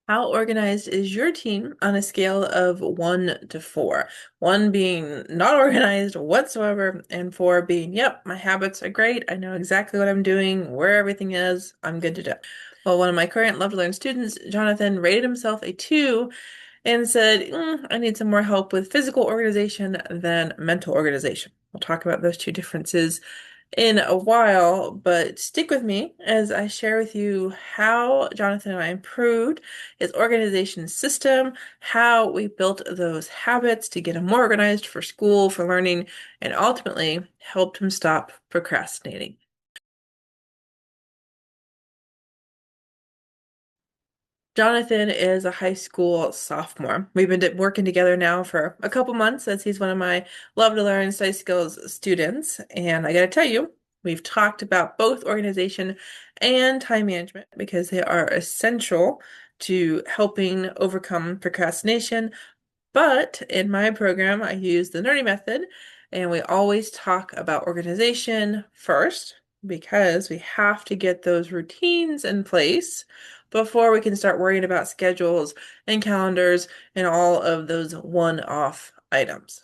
How organized is your teen on a scale of 1 to 4? 1 being not organized whatsoever, and 4 being, yep, my habits are great. I know exactly what I'm doing, where everything is. I'm good to go. Well, one of my current Love to Learn students, Jonathan, rated himself a 2 and said, I need some more help with physical organization than mental organization. We'll talk about those two differences in a while, but stick with me as I share with you how Jonathan and I improved his organization system, how we built those habits to get him more organized for school, for learning, and ultimately helped him stop procrastinating. Jonathan is a high school sophomore. We've been working together now for a couple months as he's one of my Love to Learn Study Skills students. And I gotta tell you, we've talked about both organization and time management because they are essential to helping overcome procrastination. But in my program, I use the N.E.R.D.Y method, and we always talk about organization first because we have to get those routines in place before we can start worrying about schedules and calendars and all of those one-off items.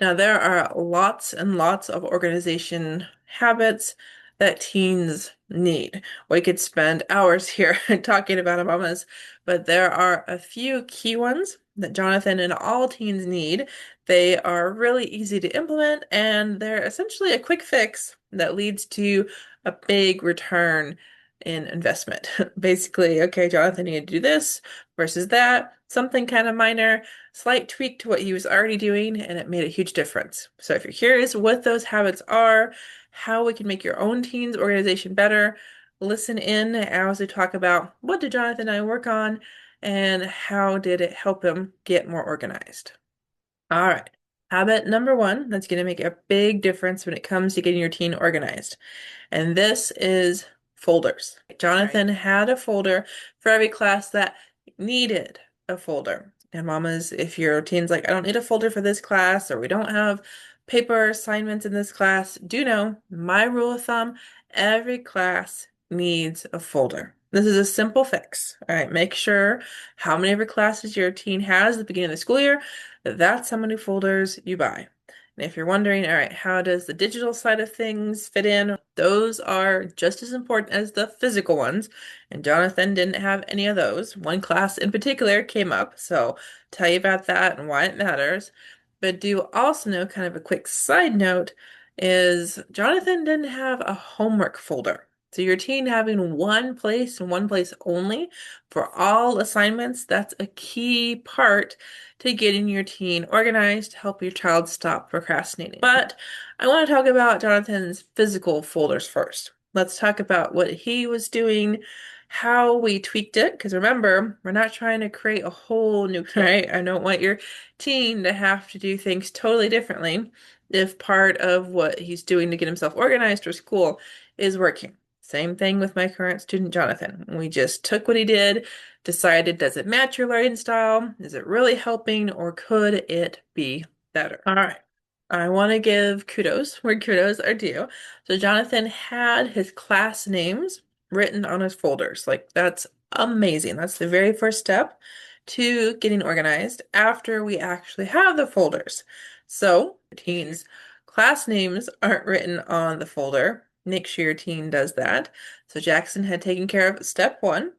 Now, there are lots and lots of organization habits that teens need. We could spend hours here talking about them, mamas, but there are a few key ones that Jonathan and all teens need. They are really easy to implement, and they're essentially a quick fix that leads to a big return in investment. Basically, okay, Jonathan, you need to do this versus that, something kind of minor, slight tweak to what he was already doing, and it made a huge difference. So if you're curious what those habits are, how we can make your own team's organization better, listen in as we talk about what did Jonathan and I work on and how did it help him get more organized. All right. Habit number 1 that's going to make a big difference when it comes to getting your teen organized. And this is folders. Jonathan had a folder for every class that needed a folder. And mamas, if your teen's like, I don't need a folder for this class, or we don't have paper assignments in this class, do know my rule of thumb, every class needs a folder. This is a simple fix. All right, make sure how many of your classes your teen has at the beginning of the school year, that's how many folders you buy. And if you're wondering, all right, how does the digital side of things fit in? Those are just as important as the physical ones. And Jonathan didn't have any of those. One class in particular came up, so tell you about that and why it matters. But do also know, kind of a quick side note, is Jonathan didn't have a homework folder. So your teen having one place and one place only for all assignments, that's a key part to getting your teen organized to help your child stop procrastinating. But I want to talk about Jonathan's physical folders first. Let's talk about what he was doing, how we tweaked it, because remember, we're not trying to create a whole new kit, right? I don't want your teen to have to do things totally differently if part of what he's doing to get himself organized for school is working. Same thing with my current student, Jonathan. We just took what he did, decided, does it match your learning style? Is it really helping, or could it be better? All right. I want to give kudos where kudos are due. So Jonathan had his class names written on his folders. Like, that's amazing. That's the very first step to getting organized after we actually have the folders. So, teens, class names aren't written on the folder. Make sure your teen does that. So Jackson had taken care of step 1,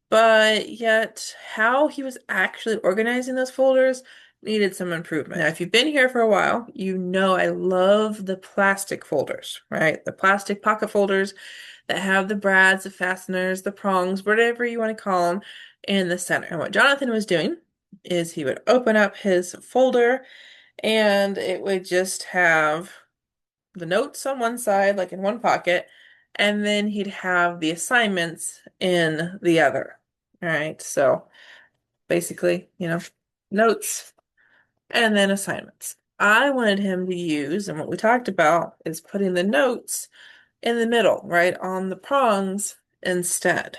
but yet how he was actually organizing those folders needed some improvement. Now, if you've been here for a while, you know I love the plastic folders, right? The plastic pocket folders that have the brads, the fasteners, the prongs, whatever you want to call them, in the center. And what Jonathan was doing is he would open up his folder and it would just have the notes on one side, like in one pocket, and then he'd have the assignments in the other. All right, so basically, notes and then assignments. I wanted him to use, and what we talked about is putting the notes in the middle, right, on the prongs instead.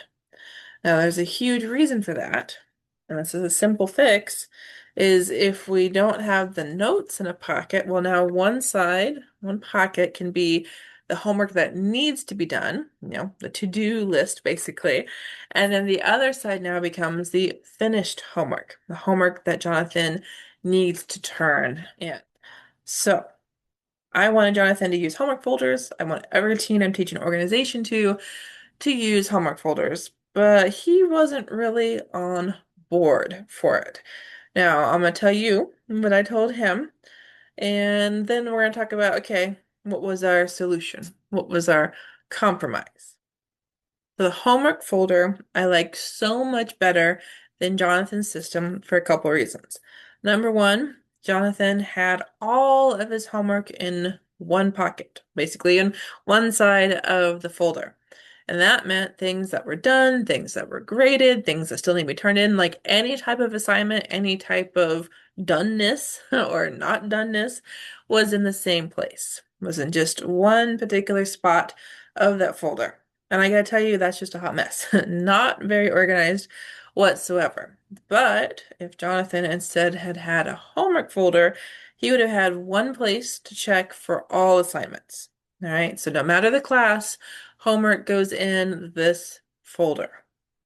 Now, there's a huge reason for that, and this is a simple fix, is if we don't have the notes in a pocket, well, now one side, one pocket can be the homework that needs to be done, the to-do list basically. And then the other side now becomes the finished homework, the homework that Jonathan needs to turn in. So I wanted Jonathan to use homework folders. I want every teen I'm teaching organization to use homework folders, but he wasn't really on board for it. Now, I'm going to tell you what I told him, and then we're going to talk about, okay, what was our solution? What was our compromise? The homework folder I like so much better than Jonathan's system for a couple reasons. Number one, Jonathan had all of his homework in one pocket, basically in one side of the folder. And that meant things that were done, things that were graded, things that still need to be turned in, like any type of assignment, any type of doneness or not doneness was in the same place. It was in just one particular spot of that folder. And I gotta tell you, that's just a hot mess. Not very organized whatsoever. But if Jonathan instead had had a homework folder, he would have had one place to check for all assignments. All right, so no matter the class, homework goes in this folder.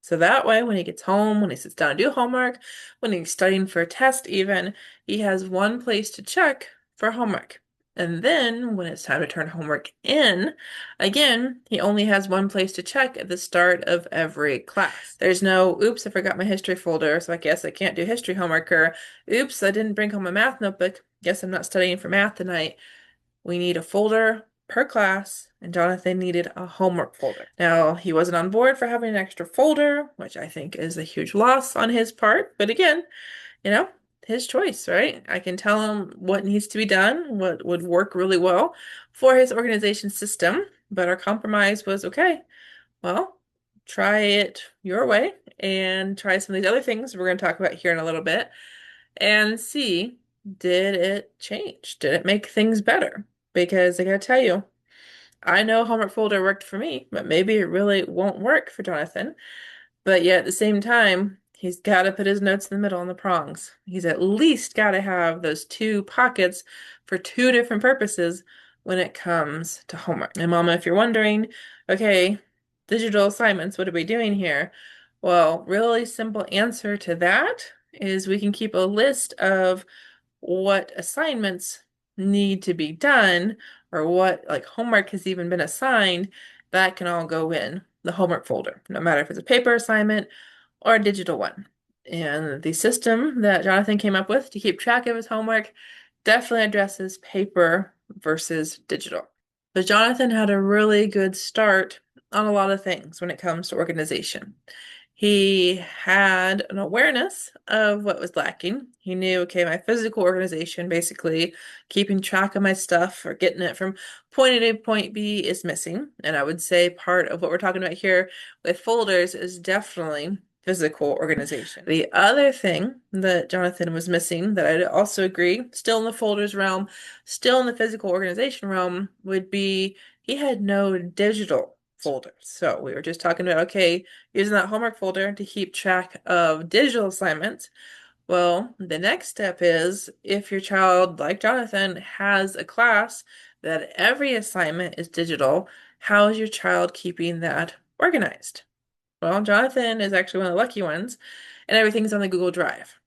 So that way, when he gets home, when he sits down to do homework, when he's studying for a test even, he has one place to check for homework. And then when it's time to turn homework in, again, he only has one place to check at the start of every class. There's no, oops, I forgot my history folder, so I guess I can't do history homework, or oops, I didn't bring home a math notebook, guess I'm not studying for math tonight. We need a folder per class, and Jonathan needed a homework folder. Now, he wasn't on board for having an extra folder, which I think is a huge loss on his part, but again, his choice, right? I can tell him what needs to be done, what would work really well for his organization system, but our compromise was, okay, well, try it your way and try some of these other things we're going to talk about here in a little bit and see, did it change? Did it make things better? Because I gotta tell you, I know homework folder worked for me, but maybe it really won't work for Jonathan. But yet at the same time, he's got to put his notes in the middle on the prongs. He's at least got to have those two pockets for two different purposes when it comes to homework. And Mama, if you're wondering, okay, digital assignments, what are we doing here? Well, really simple answer to that is we can keep a list of what assignments need to be done or what like homework has even been assigned, that can all go in the homework folder, no matter if it's a paper assignment or a digital one. And the system that Jonathan came up with to keep track of his homework definitely addresses paper versus digital. But Jonathan had a really good start on a lot of things when it comes to organization. He had an awareness of what was lacking. He knew, okay, my physical organization, basically keeping track of my stuff or getting it from point A to point B, is missing. And I would say part of what we're talking about here with folders is definitely physical organization. The other thing that Jonathan was missing that I'd also agree, still in the folders realm, still in the physical organization realm, would be he had no digital folders. So we were just talking about, okay, using that homework folder to keep track of digital assignments. Well, the next step is if your child, like Jonathan, has a class that every assignment is digital, how is your child keeping that organized? Well, Jonathan is actually one of the lucky ones, and everything's on the Google Drive,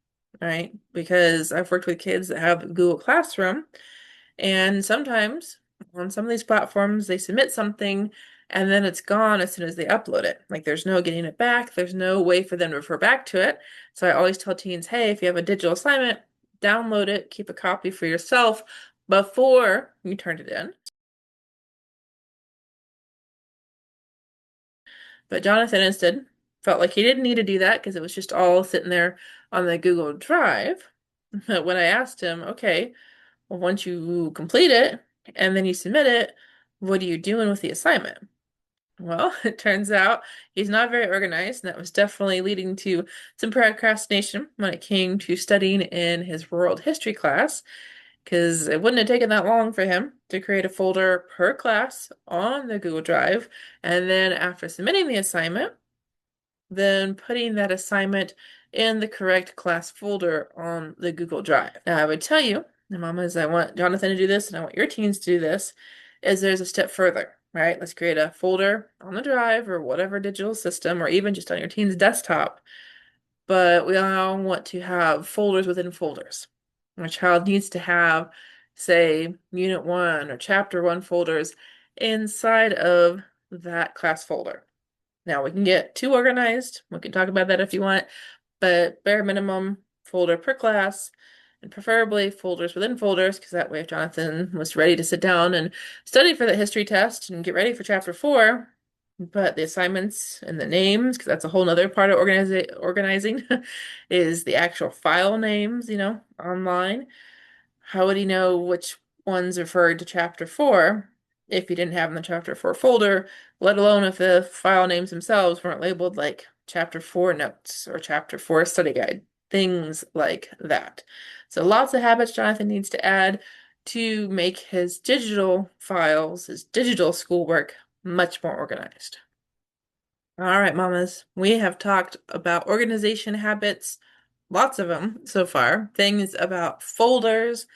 right? Because I've worked with kids that have Google Classroom, and sometimes on some of these platforms, they submit something and then it's gone as soon as they upload it. Like there's no getting it back. There's no way for them to refer back to it. So I always tell teens, hey, if you have a digital assignment, download it, keep a copy for yourself before you turn it in. But Jonathan instead felt like he didn't need to do that because it was just all sitting there on the Google Drive. But when I asked him, okay, well, once you complete it and then you submit it, what are you doing with the assignment? Well, it turns out he's not very organized, and that was definitely leading to some procrastination when it came to studying in his world history class, because it wouldn't have taken that long for him to create a folder per class on the Google Drive, and then after submitting the assignment, then putting that assignment in the correct class folder on the Google Drive. Now, I would tell you, the mamas, I want Jonathan to do this, and I want your teens to do this, is there's a step further, right? Let's create a folder on the drive or whatever digital system, or even just on your teen's desktop. But we all want to have folders within folders. Our child needs to have, say, Unit 1 or Chapter 1 folders inside of that class folder. Now we can get too organized. We can talk about that if you want, but bare minimum folder per class, and preferably folders within folders, because that way if Jonathan was ready to sit down and study for the history test and get ready for chapter 4, but the assignments and the names, because that's a whole nother part of organizing, is the actual file names, online. How would he know which ones referred to chapter 4 if he didn't have in the chapter 4 folder, let alone if the file names themselves weren't labeled like chapter 4 notes or chapter 4 study guide, things like that. So lots of habits Jonathan needs to add to make his digital files, his digital schoolwork, much more organized. All right, mamas, we have talked about organization habits, lots of them so far, things about folders,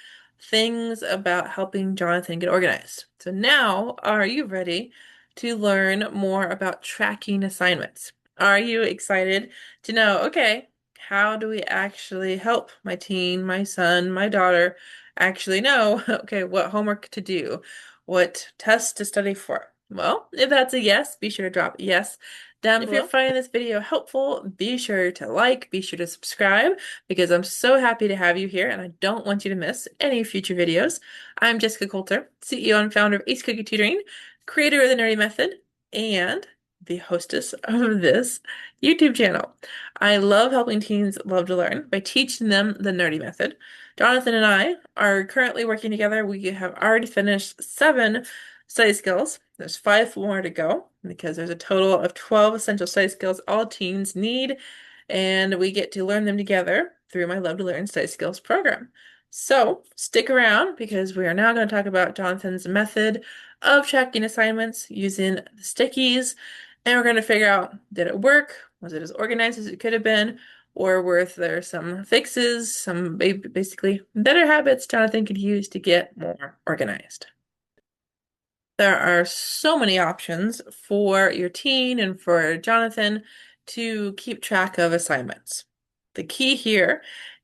things about helping Jonathan get organized. So now, are you ready to learn more about tracking assignments? Are you excited to know, okay, how do we actually help my teen, my son, my daughter actually know, okay, what homework to do, what tests to study for? Well, if that's a yes, be sure to drop yes down below. If you're finding this video helpful, be sure to like, be sure to subscribe, because I'm so happy to have you here and I don't want you to miss any future videos. I'm Jessyka Coulter, CEO and founder of Ace Cookie Tutoring, creator of the Nerdy Method, and the hostess of this YouTube channel. I love helping teens love to learn by teaching them the Nerdy Method. Jonathan and I are currently working together. We have already finished 7 study skills. There's 5 more to go because there's a total of 12 essential study skills all teens need, and we get to learn them together through my Love to Learn Study Skills program. So stick around because we are now going to talk about Jonathan's method of tracking assignments using the stickies, and we're going to figure out, did it work? Was it as organized as it could have been? Or were there some fixes, some basically better habits Jonathan could use to get more organized? There are so many options for your teen and for Jonathan to keep track of assignments. The key here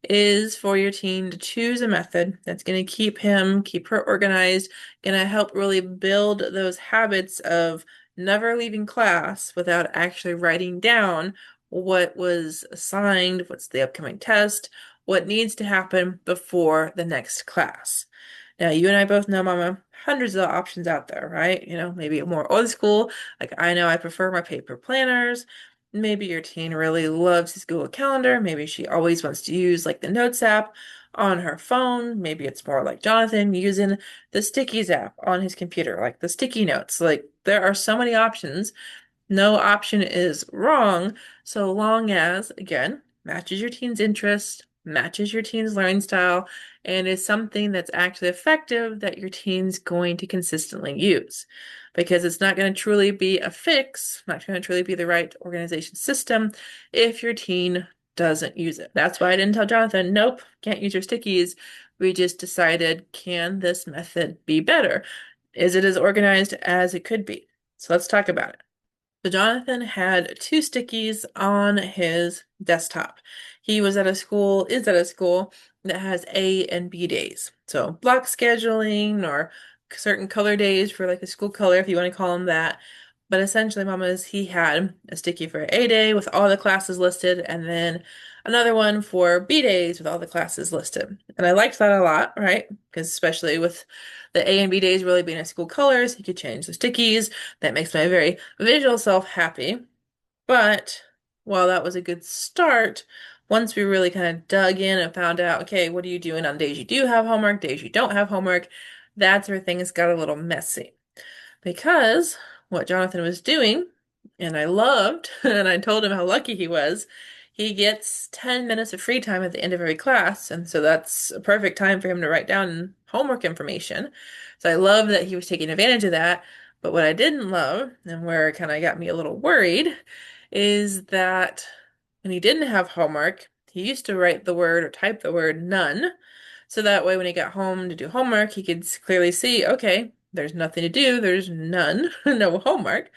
is for your teen to choose a method that's going to keep her organized, going to help really build those habits of never leaving class without actually writing down what was assigned, what's the upcoming test, what needs to happen before the next class. Now, you and I both know, Mama, hundreds of options out there, right? Maybe more old school. Like I know I prefer my paper planners. Maybe your teen really loves his Google Calendar. Maybe she always wants to use like the Notes app on her phone. Maybe it's more like Jonathan using the Stickies app on his computer, like the sticky notes. Like there are so many options. No option is wrong, so long as, again, matches your teen's interest, matches your teen's learning style, and is something that's actually effective that your teen's going to consistently use. Because it's not going to truly be a fix, not going to truly be the right organization system if your teen doesn't use it. That's why I didn't tell Jonathan, nope, can't use your stickies. We just decided, can this method be better? Is it as organized as it could be? So let's talk about it. So Jonathan had 2 stickies on his desktop. He is at a school that has A and B days. So block scheduling or certain color days for like a school color, if you want to call them that. But essentially, Mama's, he had a sticky for A day with all the classes listed, and then another one for B days with all the classes listed. And I liked that a lot, right? Because especially with the A and B days really being a school colors, he could change the stickies. That makes my very visual self happy. But while that was a good start, once we really kind of dug in and found out, okay, what are you doing on days you do have homework, days you don't have homework, that's where things got a little messy. Because what Jonathan was doing, and I loved, and I told him how lucky he was, he gets 10 minutes of free time at the end of every class, and so that's a perfect time for him to write down homework information. So I love that he was taking advantage of that. But what I didn't love, and where it kind of got me a little worried, is that when he didn't have homework, he used to write the word or type the word none. So that way, when he got home to do homework, he could clearly see, okay, there's nothing to do, there's none, no homework.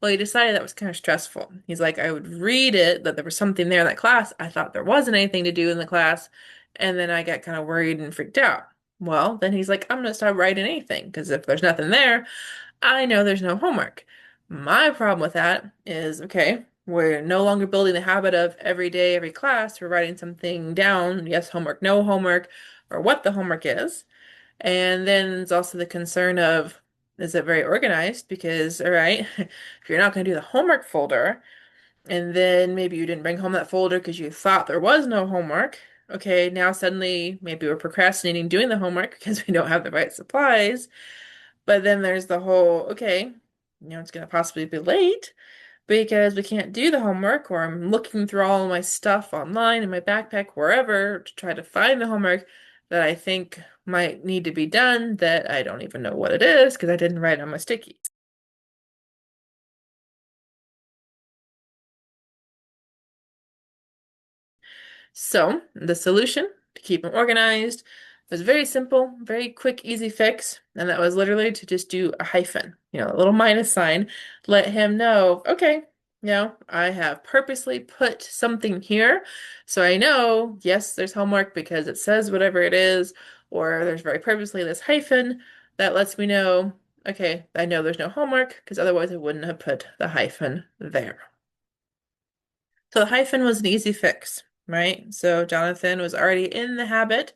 Well, he decided that was kind of stressful. He's like, I would read it that there was something there in that class. I thought there wasn't anything to do in the class, and then I got kind of worried and freaked out. Well, then he's like, I'm gonna stop writing anything because if there's nothing there, I know there's no homework. My problem with that is, okay, we're no longer building the habit of every day, every class, we're writing something down, yes, homework, no homework, or what the homework is. And then there's also the concern of, is it very organized? Because, all right, if you're not going to do the homework folder, and then maybe you didn't bring home that folder because you thought there was no homework, okay, now suddenly maybe we're procrastinating doing the homework because we don't have the right supplies. But then there's the whole, okay, it's going to possibly be late because we can't do the homework, or I'm looking through all of my stuff online in my backpack, wherever, to try to find the homework that I think might need to be done that I don't even know what it is because I didn't write it on my sticky. So the solution to keep them organized was very simple, very quick, easy fix, and that was literally to just do a hyphen, a little minus sign, let him know, okay, I have purposely put something here, so I know, yes, there's homework because it says whatever it is, or there's very purposely this hyphen that lets me know, okay, I know there's no homework because otherwise I wouldn't have put the hyphen there. So the hyphen was an easy fix, right? So Jonathan was already in the habit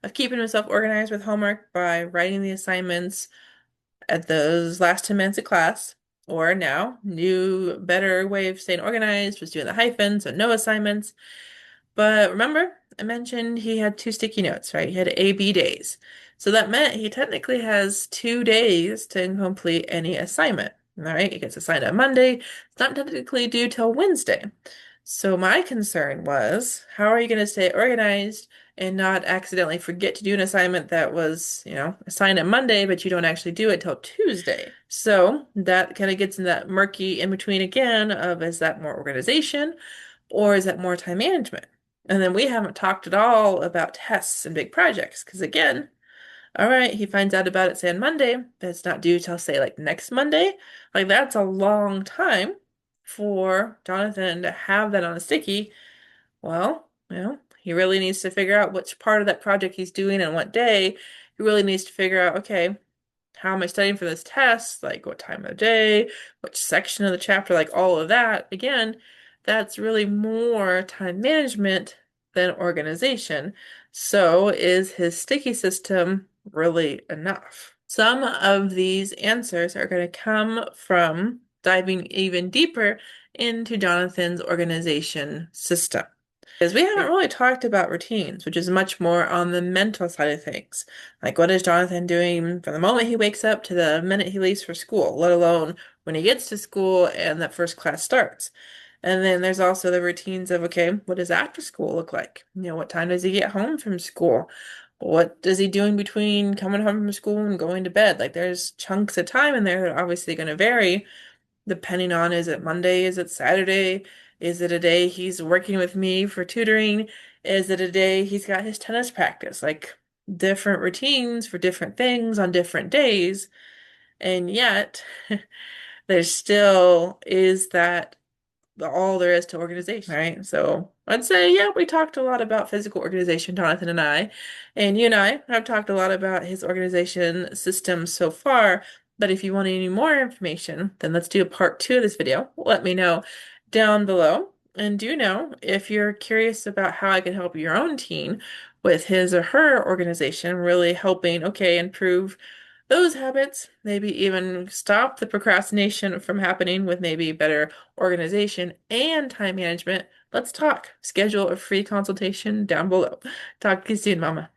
of keeping himself organized with homework by writing the assignments at those last 10 minutes of class. Or now, new, better way of staying organized was doing the hyphen, so no assignments. But remember, I mentioned he had two sticky notes, right? He had A-B days. So that meant he technically has 2 days to complete any assignment. All right, it gets assigned on Monday. It's not technically due till Wednesday. So my concern was, how are you going to stay organized and not accidentally forget to do an assignment that was, assigned on Monday, but you don't actually do it till Tuesday? So that kind of gets in that murky in between again of, is that more organization or is that more time management? And then we haven't talked at all about tests and big projects because again, all right, he finds out about it, say on Monday, but it's not due till say like next Monday. Like that's a long time for Jonathan to have that on a sticky. Well, he really needs to figure out which part of that project he's doing and what day. He really needs to figure out, okay, how am I studying for this test? Like what time of the day, which section of the chapter, like all of that. Again, that's really more time management than organization. So is his sticky system really enough? Some of these answers are going to come from diving even deeper into Jonathan's organization system. Because we haven't really talked about routines, which is much more on the mental side of things. Like, what is Jonathan doing from the moment he wakes up to the minute he leaves for school, let alone when he gets to school and that first class starts? And then there's also the routines of, okay, what does after school look like? What time does he get home from school? What is he doing between coming home from school and going to bed? Like, there's chunks of time in there that are obviously going to vary depending on, is it Monday? Is it Saturday? Is it a day he's working with me for tutoring? Is it a day he's got his tennis practice? Like different routines for different things on different days. And yet there still is that all there is to organization, right? So I'd say, yeah, we talked a lot about physical organization, Jonathan and I. And you and I have talked a lot about his organization system so far. But if you want any more information, then let's do a part 2 of this video. Let me know down below. And do know if you're curious about how I can help your own teen with his or her organization, really helping, okay, improve those habits, maybe even stop the procrastination from happening with maybe better organization and time management. Let's talk. Schedule a free consultation down below. Talk to you soon, Mama.